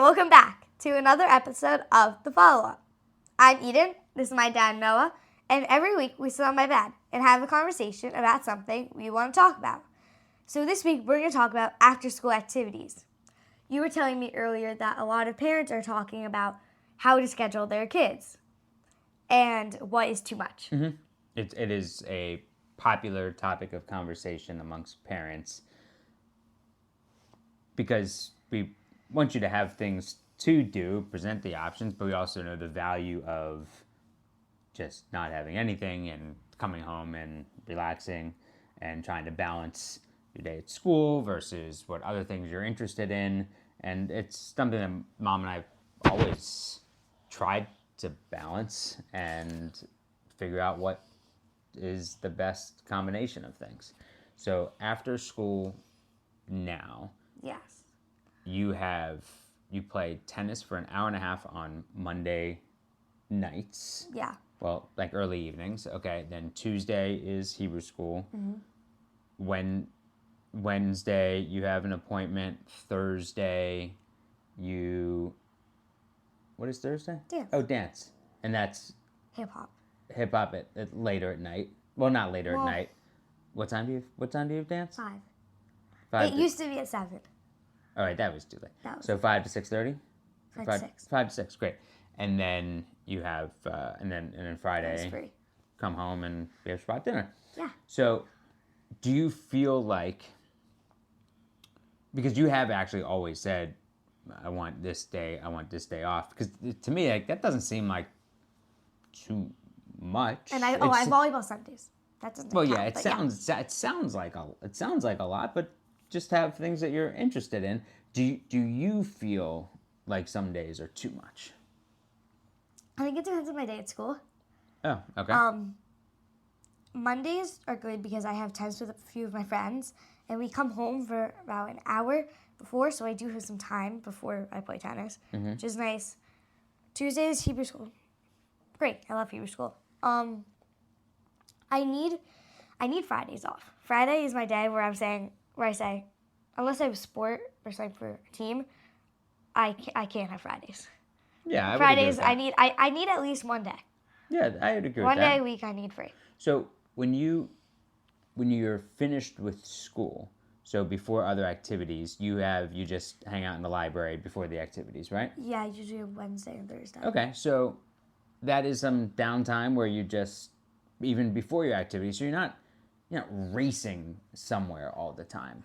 welcome back to another episode of The Follow-Up. I'm Eden, this is my dad Noah, and every week we sit on my bed and have a conversation about something we want to talk about. So this week we're going to talk about after-school activities. You were telling me earlier that a lot of parents are talking about how to schedule their kids and what is too much. Mm-hmm. It is a popular topic of conversation amongst parents because we want you to have things to do, present the options, but we also know the value of just not having anything and coming home and relaxing and trying to balance your day at school versus what other things you're interested in. And it's something that Mom and I always tried to balance and figure out what is the best combination of things. So after school now, Yes. you play tennis for an hour and a half on Monday nights. Yeah. Well, like early evenings. Okay, then Tuesday is Hebrew school. Mm-hmm. Wednesday you have an appointment. Thursday what is Thursday? Dance. Oh, dance. And that's Hip-hop. hip-hop at later at night. Well, not later at night. What time do you dance? 5. 5 It used to be at 7. All right, that was too late. So 5 to 6:30? 5 to 6. 5 to 6, great. And then you have, and then Friday, free. come home and we have spot dinner. Yeah. So do you feel like, because you have actually always said, I want this day off, because to me, like, that doesn't seem like too much. And I have volleyball Sundays. That doesn't count, it sounds like a lot, but just have things that you're interested in. Do you feel like some days are too much? I think it depends on my day at school. Oh, okay. Mondays are good because I have tennis with a few of my friends, and we come home for about an hour before, so I do have some time before I play tennis, which is nice. Tuesday is Hebrew school. Great, I love Hebrew school. I need Fridays off. Friday is my day where I say, unless I have a sport or something for a team, I can't have Fridays. Yeah, Fridays I need at least one day. Yeah, I would agree with that. One day a week I need free. So when you're finished with school, so before other activities, you just hang out in the library before the activities, right? Yeah, usually Wednesday and Thursday. Okay, so that is some downtime where you just, even before your activities, so you're not racing somewhere all the time.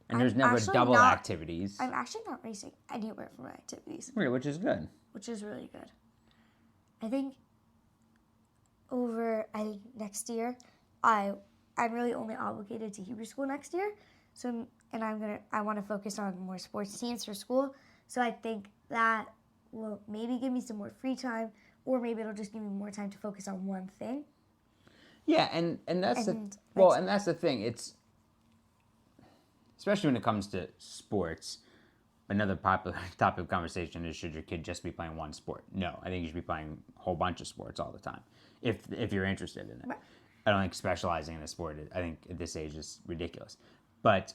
And there's never double activities. I'm actually not racing anywhere for my activities. Okay, which is good. Which is really good. I think next year, I'm really only obligated to Hebrew school next year. So, and I want to focus on more sports teams for school. So I think that will maybe give me some more free time, or maybe it'll just give me more time to focus on one thing. Yeah, and that's the thing. It's, especially when it comes to sports, another popular topic of conversation is, should your kid just be playing one sport? No, I think you should be playing a whole bunch of sports all the time, if you're interested in it. Right. I don't think specializing in a sport, I think at this age, is ridiculous. But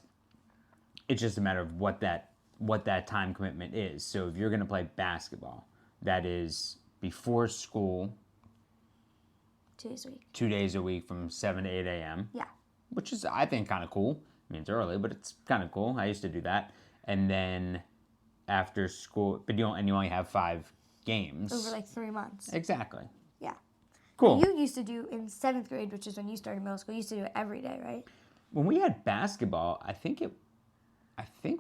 it's just a matter of what that time commitment is. So if you're going to play basketball, that is before school, 2 days a week. 2 days a week from 7 to 8 a.m. Yeah. Which is, I think, kind of cool. I mean, it's early, but it's kind of cool. I used to do that. And then after school, but you only have 5 games. Over like 3 months. Exactly. Yeah. Cool. You used to do in 7th grade, which is when you started middle school, you used to do it every day, right? When we had basketball, I think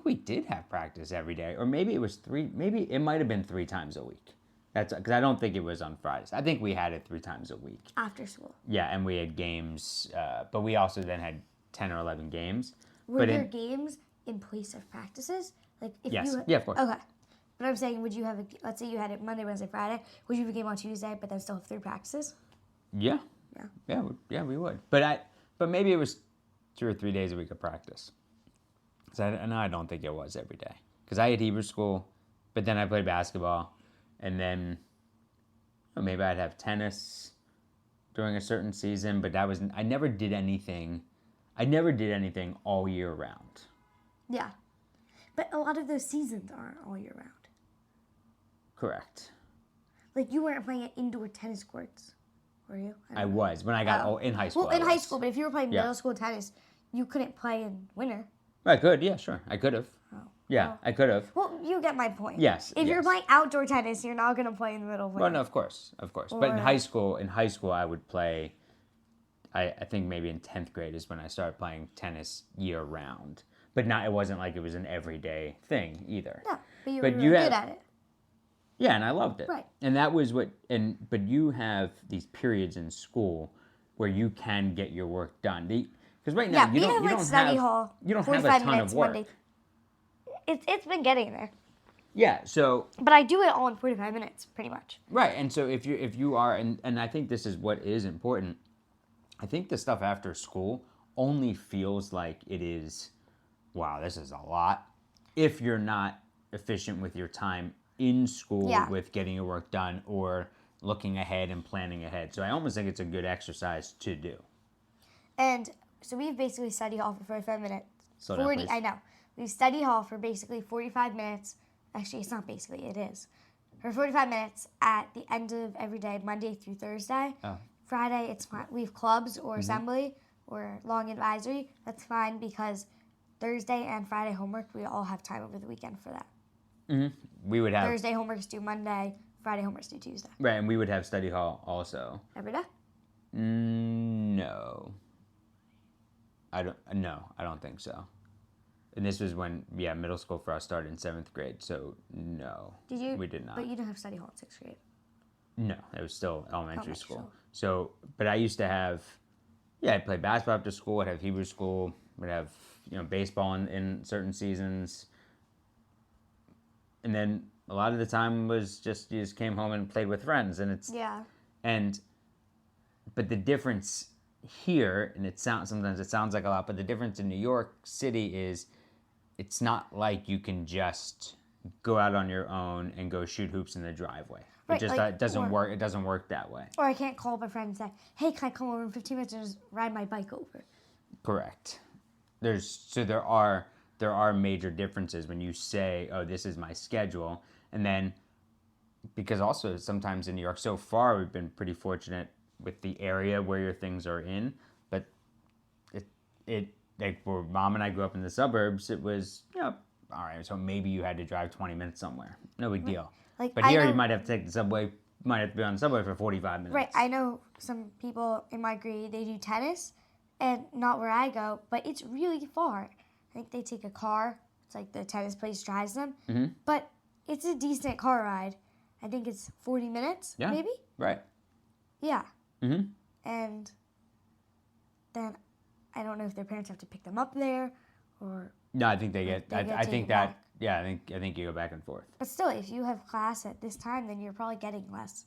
we did have practice every day, or maybe it was 3. Maybe it might have been 3 times a week. That's because I don't think it was on Fridays. I think we had it 3 times a week after school. Yeah, and we had games, but we also then had 10 or 11 games. Were there games in place of practices? Like if yes. You yeah, of course. Okay. But I'm saying, would you have let's say you had it Monday, Wednesday, Friday, would you have a game on Tuesday, but then still have 3 practices? Yeah. Yeah, we would. But maybe it was 2 or 3 days a week of practice. I don't think it was every day. Because I had Hebrew school, but then I played basketball, and then maybe I'd have tennis during a certain season, but I never did anything all year round. Yeah. But a lot of those seasons aren't all year round. Correct. Like, you weren't playing at indoor tennis courts, were you? I was when I got in high school. Well, in I high was. school, but if you were playing Yeah. middle school tennis, you couldn't play in winter. I could, yeah, sure. I could have. Oh. Yeah, Well, I could have. Well, you get my point. Yes. If you're yes. playing outdoor tennis, you're not going to play in the middle of winter. Well, no, of course. But in Or- high school, I would play. I think maybe in 10th grade is when I started playing tennis year round. But it wasn't like it was an everyday thing either. No, but you were But really you good have- at it. Yeah, and I loved it. Right. And that was but you have these periods in school where you can get your work done. Because right now Yeah, you we don't have you like don't study have hall. you don't have a 45 ton minutes of work. Monday. It's been getting there. Yeah, so But I do it all in 45 minutes, pretty much. right, and so if you are and I think this is what is important. I think the stuff after school only feels like it is, wow, this is a lot. If you're not efficient with your time in school Yeah. with getting your work done or looking ahead and planning ahead. So I almost think it's a good exercise to do. And so we've basically study hall for 45 minutes. Slow down, 40, please. I know. We've study hall for basically 45 minutes. Actually, it's not basically, it is. For 45 minutes at the end of every day, Monday through Thursday. Oh. Friday, it's fine. We have clubs or assembly or long advisory. That's fine because Thursday and Friday homework, we all have time over the weekend for that. We would have Thursday homework's due Monday, Friday homework's due Tuesday. right, and we would have study hall also. Every day? No. I don't think so. And this was when middle school for us started in 7th grade, so no. Did you? We did not. But you didn't have study hall in 6th grade. No, it was still elementary Elementary school. school. So, but I used to have, I'd play basketball after school. I'd have Hebrew school. I'd have, baseball in certain seasons. And then a lot of the time was just, you just came home and played with friends. And Yeah. but the difference here, and sometimes it sounds like a lot, but the difference in New York City is it's not like you can just go out on your own and go shoot hoops in the driveway. Right, It just like, doesn't work. It doesn't work that way. Or I can't call my friend and say, hey, can I come over in 15 minutes and just ride my bike over? Correct. There are major differences when you say, oh, this is my schedule, and then because also sometimes in New York, so far we've been pretty fortunate with the area where your things are in, but it like where Mom and I grew up in the suburbs, it was all right. So maybe you had to drive 20 minutes somewhere, no big deal. Like, But I here know- you might have to take the subway. Might have to be on the subway for 45 minutes. Right, I know some people in my grade, they do tennis, and not where I go, but it's really far. I think they take a car. It's like the tennis place drives them. Mm-hmm. But it's a decent car ride. I think it's 40 minutes, Yeah. maybe? Right. Yeah. Mm-hmm. And then I don't know if their parents have to pick them up there or... No, I think they get. They get I think taken that. back. Yeah, I think you go back and forth. But still, if you have class at this time, then you're probably getting less.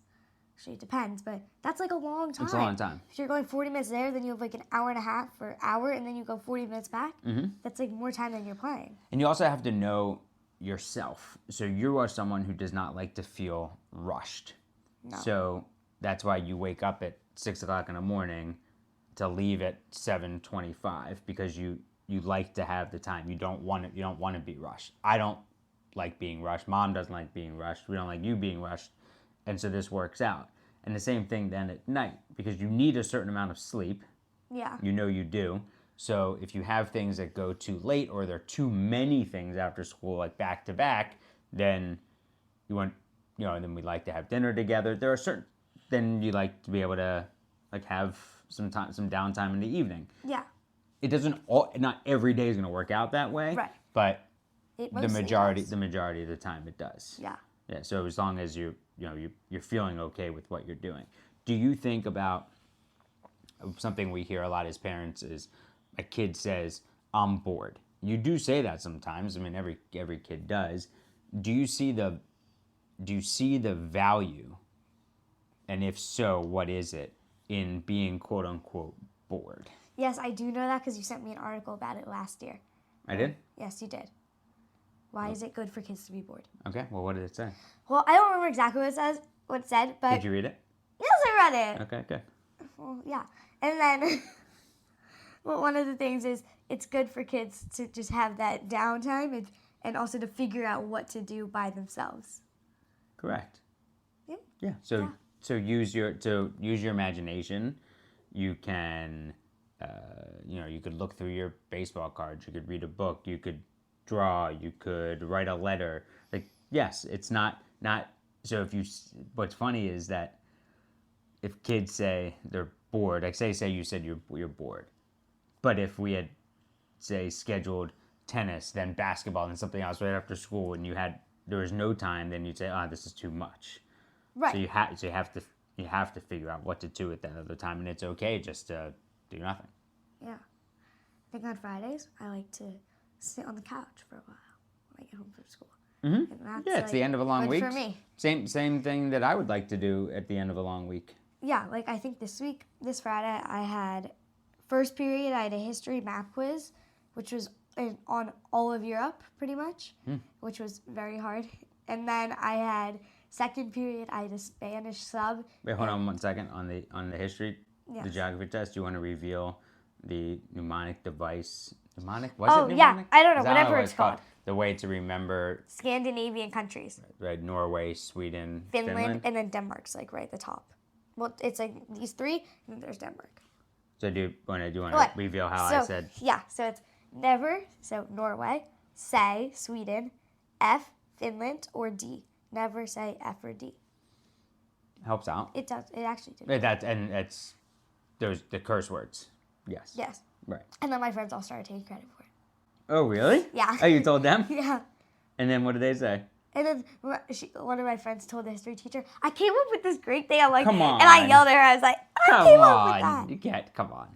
Actually, it depends, but that's like a long time. It's a long time. If you're going 40 minutes there, then you have like an hour and a half or hour, and then you go 40 minutes back. Mm-hmm. That's like more time than you're playing. And you also have to know yourself. So you are someone who does not like to feel rushed. No. So that's why you wake up at 6 o'clock in the morning to leave at 7:25 because you like to have the time. You don't want to be rushed. I don't like being rushed. Mom doesn't like being rushed. We don't like you being rushed. And so this works out. And the same thing then at night because you need a certain amount of sleep. Yeah. You do. So if you have things that go too late or there are too many things after school, like back to back, then you want, then we like to have dinner together. There are then you like to be able to like have some downtime in the evening. Yeah. It doesn't not every day is going to work out that way. Right. But It the mostly majority does. of the time it does. Yeah. Yeah. So as long as you're feeling okay with what you're doing. Do you think about something we hear a lot as parents is a kid says, I'm bored. You do say that sometimes. I mean, every kid does. Do you see the value, and if so, what is it, in being quote unquote bored? Yes, I do know that because you sent me an article about it last year. I did? Yes, you did. Why is it good for kids to be bored? Okay. Well, what did it say? Well, I don't remember exactly what it said, but Did you read it? yes, I read it. Okay, good. Well, yeah. And then well, one of the things is it's good for kids to just have that downtime and also to figure out what to do by themselves. Correct. Yeah. Yeah. So use your imagination. You can, you could look through your baseball cards. You could read a book. You could draw. You could write a letter. Like, yes, it's not. So what's funny is that if kids say they're bored, like say you said you're bored, but if we had say scheduled tennis, then basketball, then something else right after school, and there was no time, then you'd say, this is too much. Right. So you have to figure out what to do at that other time, and it's okay just to do nothing. Yeah. I think on Fridays, I like to sit on the couch for a while when I get home from school. Mm-hmm. And that's, Yeah, it's the end of a long week. for me. Same thing that I would like to do at the end of a long week. Yeah, like I think this Friday, I had first period, I had a history map quiz, which was on all of Europe, pretty much, which was very hard. And then I had second period, I had a Spanish sub. Wait, hold on 1 second. On the history, Yes. the geography test, do you want to reveal the mnemonic device? Mnemonic? Oh, Was it mnemonic? yeah, I don't know, Is that whatever what it's called. The way to remember, Scandinavian countries. right? Norway, Sweden, Finland, and then Denmark's like right at the top. Well, it's like these three, and then there's Denmark. So do you want to What? reveal how So, I said? Yeah, so it's never, so Norway, say Sweden, F, Finland, or D. Never say F or D. Helps out. It does. It actually did. That's those the curse words. Yes. Yes. Right. And then my friends all started taking credit for it. Oh, really? Yeah. Oh, you told them? Yeah. And then what did they say? And then one of my friends told the history teacher, I came up with this great thing. I'm like, Come on. And I yelled at her. I was like, I Come came on. up with that. You can't. Come on.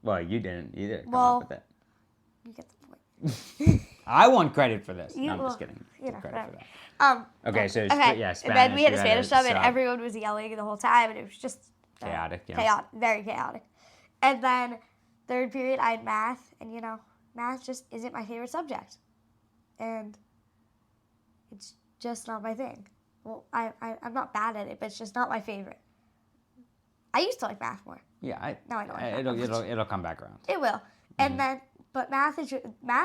Well, you didn't either. Come Well, up with it. You get the point. I want credit for this. No, I'm well, just kidding. you know, Credit for whatever. that. Okay, no. so okay. Spanish. And then we had a you Spanish sub, and sub. everyone was yelling the whole time, and it was just Chaotic, yeah. chaotic, very chaotic. And then third period, I had math, and math just isn't my favorite subject, and it's just not my thing. Well, I'm not bad at it, but it's just not my favorite. I used to like math more. Yeah, Now I don't like math. it'll come back around. It will. And then, but math,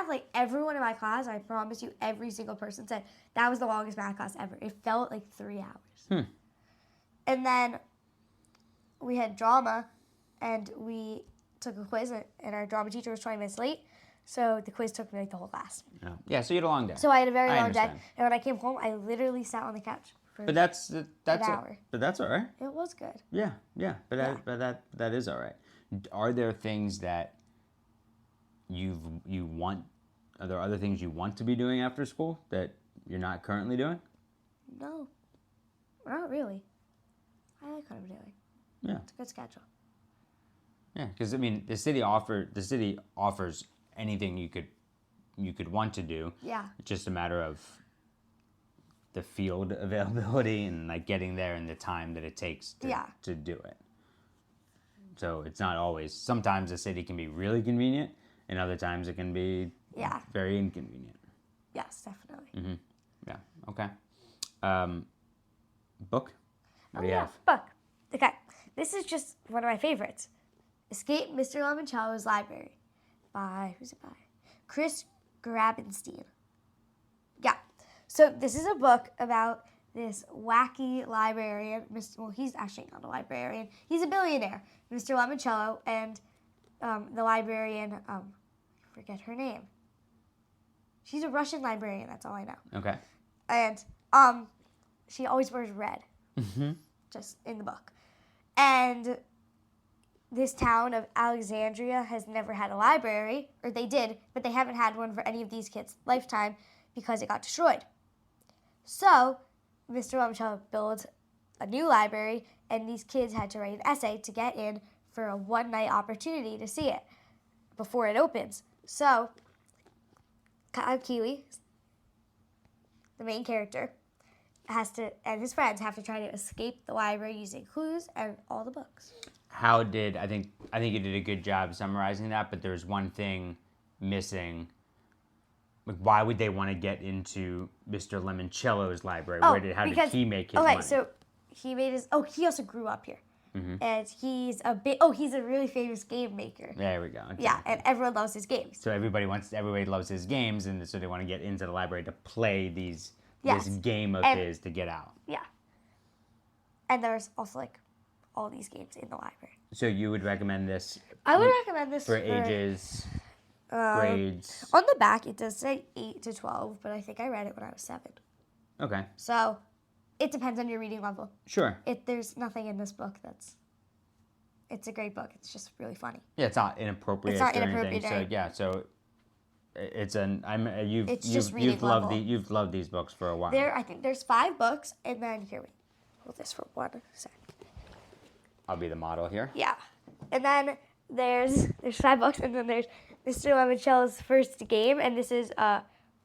like everyone in my class, I promise you, every single person said that was the longest math class ever. It felt like 3 hours. And then we had drama, and we took a quiz, and our drama teacher was 20 minutes late, so the quiz took me like the whole class. Yeah, so you had a long day. So I had a very long day, understand. and when I came home, I literally sat on the couch for But that's an a- hour. But that's all right. It was good. Yeah. But that is all right. Are there things that you want? Are there other things you want to be doing after school that you're not currently doing? No, not really. I like what I'm doing. Yeah. It's a good schedule. Yeah, because I mean, the city offers anything you could want to do. Yeah. It's just a matter of the field availability and like getting there and the time that it takes to do it. So it's not always. Sometimes the city can be really convenient, and other times it can be very inconvenient. Yes, definitely. Yeah. Okay. Book. What do you have? Book. Okay. This is just one of my favorites. Escape Mr. Lemoncello's Library. Who's it by? Chris Grabenstein. Yeah. So this is a book about this wacky librarian. Well, he's actually not a librarian. He's a billionaire, Mr. Lemoncello, and the librarian, I forget her name. She's a Russian librarian, that's all I know. Okay. And she always wears red, just in the book. And this town of Alexandria has never had a library, or they did, but they haven't had one for any of these kids' lifetime because it got destroyed. So, Mr. Lemoncello builds a new library, and these kids had to write an essay to get in for a one-night opportunity to see it before it opens. So, Kyle Kiwi, the main character, and his friends have to try to escape the library using clues and all the books. I think you did a good job summarizing that, but there's one thing missing. Like, why would they want to get into Mr. Lemoncello's library? How did he make his money? Okay, so he made his. He also grew up here, and he's he's a really famous game maker. There we go. Okay. Yeah, and everyone loves his games. So everybody loves his games, and so they want to get into the library to play these Yes. this game of And- his to get out. Yeah. And there's also like all these games in the library. So you would recommend this I would recommend this for ages, um, grades? On the back, it does say 8 to 12, but I think I read it when I was 7. Okay, So it depends on your reading level. sure. There's nothing in this book it's a great book. It's just really funny. Yeah, it's not inappropriate. It's not or inappropriate, anything. right? So yeah, so it's It's just reading level. You've loved these books for a while. I think there's 5 books, and then here we hold this for 1 second. I'll be the model here. Yeah, and then there's 5 books, and then there's Mr. Lemoncello's first game, and this is a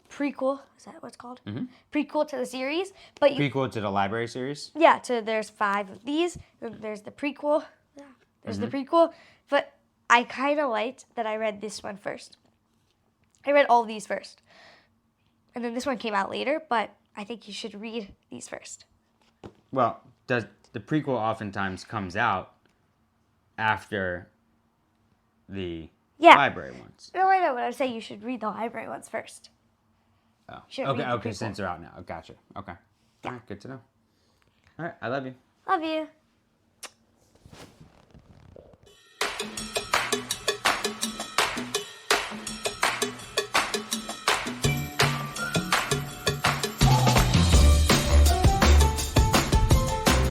prequel. Is that what it's called? Mm-hmm. Prequel to the series, but Prequel to the library series. yeah. So there's 5 of these. Then there's the prequel. Yeah, there's the prequel, but I kind of liked that I read this one first. I read all of these first, and then this one came out later. But I think you should read these first. Well, the prequel oftentimes comes out after the library ones. No, I know, but I would say you should read the library ones first. Oh, Should read the okay. prequel. Since they're out now, gotcha. Okay, all right, good to know. All right, I love you. Love you.